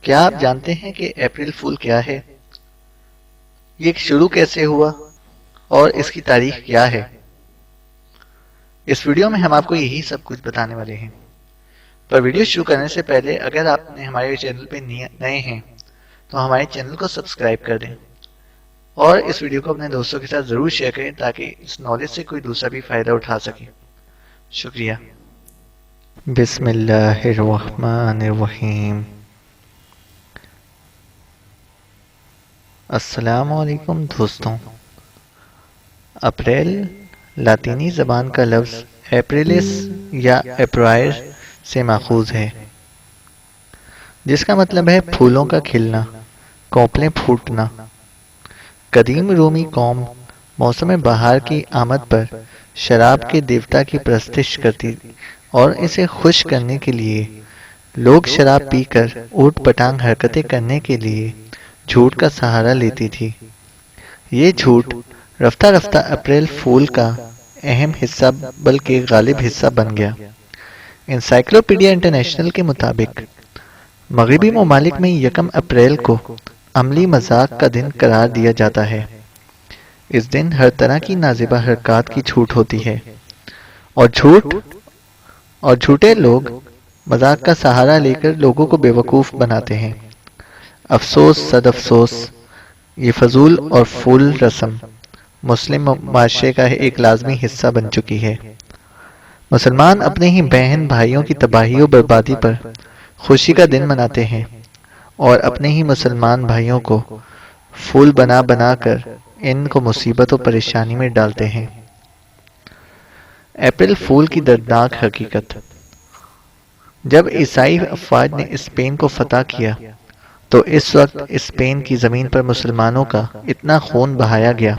کیا آپ جانتے ہیں کہ اپریل فول کیا ہے؟ یہ شروع کیسے ہوا اور اس کی تاریخ کیا ہے؟ اس ویڈیو میں ہم آپ کو یہی سب کچھ بتانے والے ہیں۔ پر ویڈیو شروع کرنے سے پہلے اگر آپ نے ہمارے چینل پہ نئے ہیں تو ہمارے چینل کو سبسکرائب کر دیں اور اس ویڈیو کو اپنے دوستوں کے ساتھ ضرور شیئر کریں تاکہ اس نالج سے کوئی دوسرا بھی فائدہ اٹھا سکے۔ شکریہ۔ بسم اللہ الرحمن الرحیم۔ السلام علیکم دوستوں۔ اپریل لاطینی زبان کا لفظ اپریلس یا اپرائر سے ماخوذ ہے، جس کا مطلب ہے پھولوں کا کھلنا، کونپلیں پھوٹنا۔ قدیم رومی قوم موسم بہار کی آمد پر شراب کے دیوتا کی پرستش کرتی اور اسے خوش کرنے کے لیے لوگ شراب پی کر اوٹ پٹانگ حرکتیں کرنے کے لیے جھوٹ کا سہارا لیتی تھی۔ یہ جھوٹ رفتہ رفتہ اپریل فول کا اہم حصہ بلکہ غالب حصہ بن گیا۔ انسائکلوپیڈیا انٹرنیشنل کے مطابق مغربی ممالک میں یکم اپریل کو عملی مذاق کا دن قرار دیا جاتا ہے۔ اس دن ہر طرح کی نازیبہ حرکات کی چھوٹ ہوتی ہے اور جھوٹے لوگ مذاق کا سہارا لے کر لوگوں کو بیوقوف بناتے ہیں۔ افسوس صد افسوس، یہ فضول اور فول رسم مسلم معاشرے کا ایک لازمی حصہ بن چکی ہے۔ مسلمان اپنے ہی بہن بھائیوں کی تباہی و بربادی پر خوشی کا دن مناتے ہیں اور اپنے ہی مسلمان بھائیوں کو پھول بنا بنا کر ان کو مصیبت و پریشانی میں ڈالتے ہیں۔ اپریل فول کی دردناک حقیقت۔ جب عیسائی افواج نے اسپین کو فتح کیا تو اس وقت اسپین کی زمین پر مسلمانوں کا اتنا خون بہایا گیا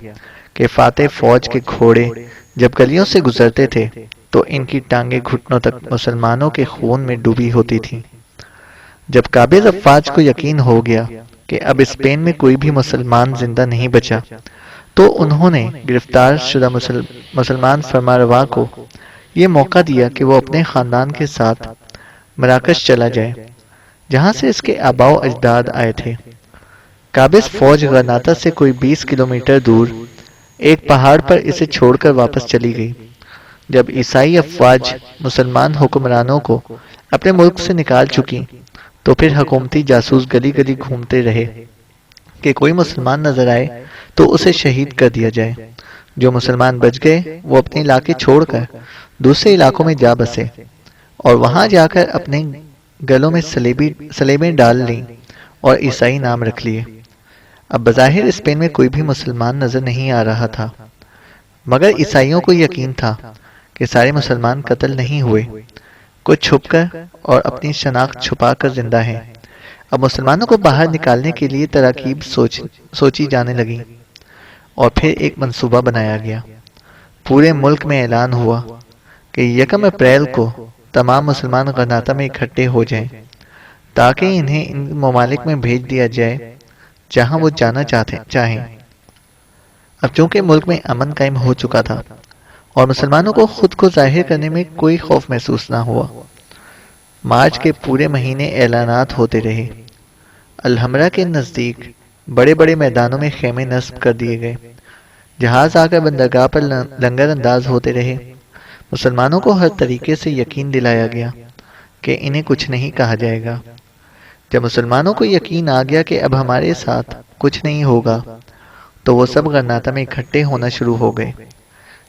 کہ فاتح فوج کے گھوڑے جب گلیوں سے گزرتے تھے تو ان کی ٹانگیں گھٹنوں تک مسلمانوں کے خون میں ڈوبی ہوتی تھیں۔ جب قابض افواج کو یقین ہو گیا کہ اب اسپین میں کوئی بھی مسلمان زندہ نہیں بچا تو انہوں نے گرفتار شدہ مسلمان فرمانروا کو یہ موقع دیا کہ وہ اپنے خاندان کے ساتھ مراکش چلا جائے جہاں سے اس کے آباء و اجداد آئے تھے۔ قابض فوج غرناطہ سے کوئی 20 کلومیٹر دور ایک پہاڑ پر اسے چھوڑ کر واپس چلی گئی۔ جب عیسائی افواج مسلمان حکمرانوں کو اپنے ملک سے نکال چکی تو پھر حکومتی جاسوس گلی گلی گھومتے رہے کہ کوئی مسلمان نظر آئے تو اسے شہید کر دیا جائے۔ جو مسلمان بچ گئے وہ اپنے علاقے چھوڑ کر دوسرے علاقوں میں جا بسے اور وہاں جا کر اپنے گلوں میں سلیبیں ڈال لیں اور عیسائی نام رکھ لیے۔ اب بظاہر اسپین میں کوئی بھی مسلمان نظر نہیں آ رہا تھا، مگر عیسائیوں کو یقین تھا کہ سارے مسلمان قتل نہیں ہوئے، کچھ چھپ کر اور اپنی شناخت چھپا کر زندہ ہیں۔ اب مسلمانوں کو باہر نکالنے کے لیے تراکیب سوچی جانے لگیں اور پھر ایک منصوبہ بنایا گیا۔ پورے ملک میں اعلان ہوا کہ یکم اپریل کو تمام مسلمان غرناطہ میں اکٹھے ہو جائیں تاکہ انہیں ان ممالک میں بھیج دیا جائے جہاں وہ جانا چاہیں۔ اب چونکہ ملک میں امن قائم ہو چکا تھا اور مسلمانوں کو خود کو ظاہر کرنے میں کوئی خوف محسوس نہ ہوا، مارچ کے پورے مہینے اعلانات ہوتے رہے۔ الحمرا کے نزدیک بڑے بڑے میدانوں میں خیمے نصب کر دیے گئے، جہاز آ کر بندرگاہ پر لنگر انداز ہوتے رہے۔ مسلمانوں کو ہر طریقے سے یقین دلایا گیا کہ انہیں کچھ نہیں کہا جائے گا۔ جب مسلمانوں کو یقین آ گیا کہ اب ہمارے ساتھ کچھ نہیں ہوگا تو وہ سب غرناطہ میں اکٹھے ہونا شروع ہو گئے۔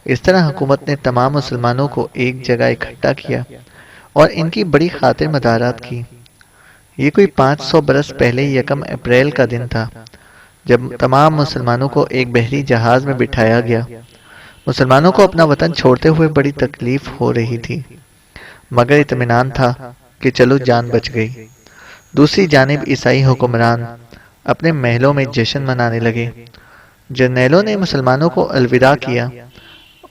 اس طرح حکومت نے تمام مسلمانوں کو ایک جگہ اکٹھا کیا اور ان کی بڑی خاطر مدارات کی۔ یہ کوئی 500 برس پہلے یکم اپریل کا دن تھا جب تمام مسلمانوں کو ایک بحری جہاز میں بٹھایا گیا۔ مسلمانوں کو اپنا وطن چھوڑتے ہوئے بڑی تکلیف ہو رہی تھی، مگر اطمینان تھا کہ چلو جان بچ گئی۔ دوسری جانب عیسائی حکمران اپنے محلوں میں جشن منانے لگے۔ جرنیلوں نے مسلمانوں کو الوداع کیا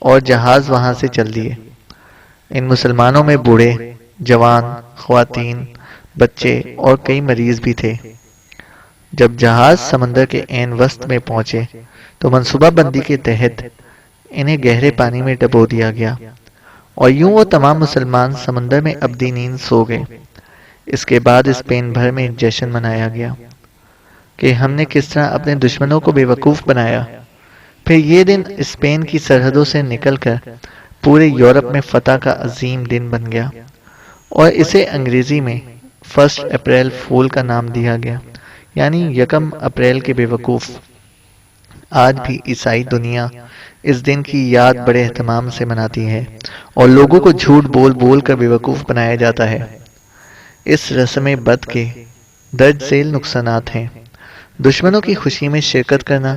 اور جہاز وہاں سے چل دیے۔ ان مسلمانوں میں بوڑھے، جوان، خواتین، بچے اور کئی مریض بھی تھے۔ جب جہاز سمندر کے عین وسط میں پہنچے تو منصوبہ بندی کے تحت انہیں گہرے پانی میں ڈبو دیا گیا اور یوں وہ تمام مسلمان سمندر میں ابدی نیند سو گئے۔ اس کے بعد اسپین بھر میں جشن منایا گیا کہ ہم نے کس طرح اپنے دشمنوں کو بے وقوف بنایا۔ پھر یہ دن اسپین کی سرحدوں سے نکل کر پورے یورپ میں فتح کا عظیم دن بن گیا، اور اسے انگریزی میں 1 اپریل فول کا نام دیا گیا، یعنی 1 اپریل کے بے وقوف۔ آج بھی عیسائی دنیا اس دن کی یاد بڑے اہتمام سے مناتی ہے، اور لوگوں کو جھوٹ بول بول کر بے وقوف بنایا جاتا ہے۔ اس رسم بد کے درج ذیل نقصانات ہیں: دشمنوں کی خوشی میں شرکت کرنا،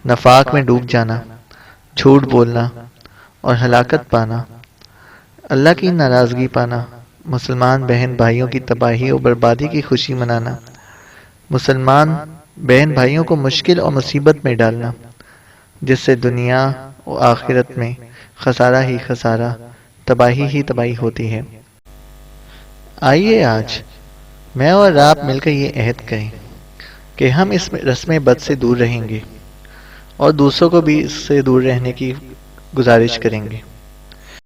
نفاق میں ڈوب جانا، جھوٹ بولنا اور ہلاکت پانا، اللہ کی ناراضگی پانا، مسلمان بہن بھائیوں کی تباہی اور بربادی کی خوشی منانا، مسلمان بہن بھائیوں کو مشکل اور مصیبت میں ڈالنا، جس سے دنیا و آخرت میں خسارہ ہی خسارہ، تباہی ہی تباہی ہوتی ہے۔ آئیے آج میں اور آپ مل کر یہ عہد کریں کہ ہم اس رسم بد سے دور رہیں گے، اور دوسروں کو بھی اس سے دور رہنے کی گزارش کریں گے۔